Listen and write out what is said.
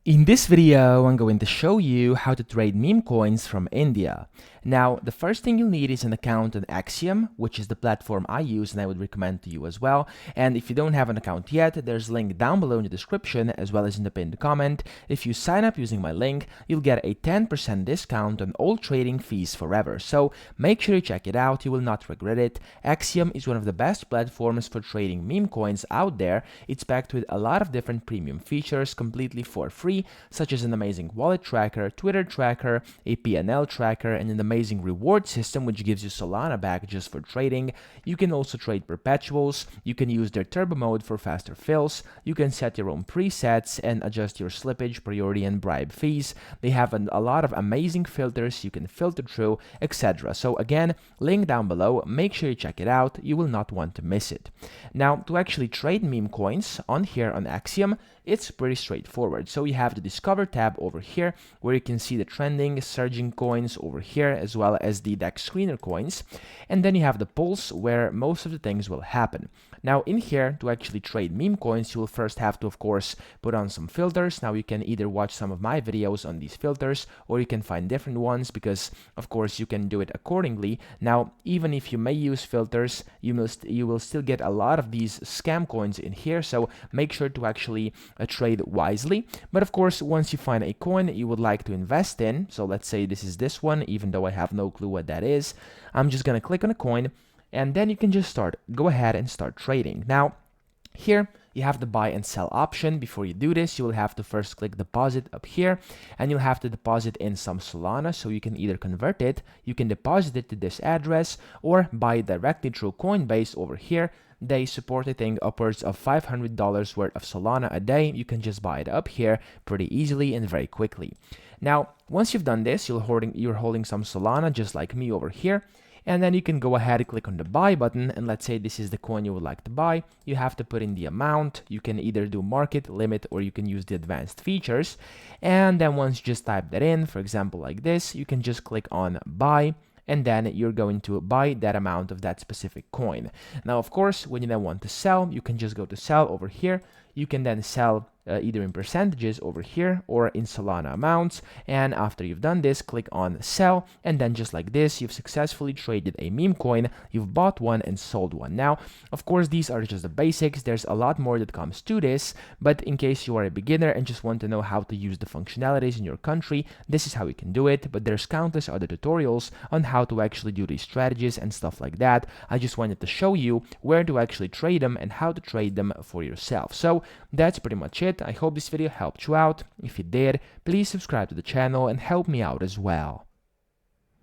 In this video, I'm going to show you how to trade meme coins from India. Now, the first thing you'll need is an account on Axiom, which is the platform I use and I would recommend to you as well. And if you don't have an account yet, there's a link down below in the description as well as in the pinned comment. If you sign up using my link, you'll get a 10% discount on all trading fees forever. So make sure you check it out, you will not regret it. Axiom is one of the best platforms for trading meme coins out there. It's packed with a lot of different premium features completely for free, such as an amazing wallet tracker, Twitter tracker, a PNL tracker, and an amazing reward system which gives you Solana back just for trading. You can also trade perpetuals, you can use their turbo mode for faster fills, you can set your own presets and adjust your slippage, priority, and bribe fees. They have a lot of amazing filters you can filter through, etc. So again, link down below, make sure you check it out, you will not want to miss it. Now, to actually trade meme coins on here on Axiom, it's pretty straightforward. So you have the Discover tab over here where you can see the trending, surging coins over here as well as the DEX screener coins. And then you have the Pulse where most of the things will happen. Now in here, to actually trade meme coins, you will first have to, of course, put on some filters. Now you can either watch some of my videos on these filters or you can find different ones because, of course, you can do it accordingly. Now, even if you may use filters, you will still get a lot of these scam coins in here. So make sure to actually trade wisely. But of course, once you find a coin you would like to invest in, so let's say this is this one, even though I have no clue what that is, I'm just gonna click on a coin and then you can just go ahead and start trading. Now here you have the buy and sell option. Before you do this, you will have to first click deposit up here and you'll have to deposit in some Solana, so you can either convert it, you can deposit it to this address, or buy directly through Coinbase over here. They support, I think, upwards of $500 worth of Solana a day. You can just buy it up here pretty easily and very quickly. Now, once you've done this, you're holding some Solana just like me over here. And then you can go ahead and click on the buy button, and let's say this is the coin you would like to buy. You have to put in the amount. You can either do market, limit, or you can use the advanced features. And then once you just type that in, for example like this, you can just click on buy, and then you're going to buy that amount of that specific coin. Now, of course, when you then want to sell, you can just go to sell over here. You can then sell either in percentages over here or in Solana amounts. And after you've done this, click on sell, and then just like this, you've successfully traded a meme coin. You've bought one and sold one. Now, of course, these are just the basics. There's a lot more that comes to this, but in case you are a beginner and just want to know how to use the functionalities in your country, this is how you can do it. But there's countless other tutorials on how to actually do these strategies and stuff like that. I just wanted to show you where to actually trade them and how to trade them for yourself. So that's pretty much it. I hope this video helped you out. If it did, please subscribe to the channel and help me out as well.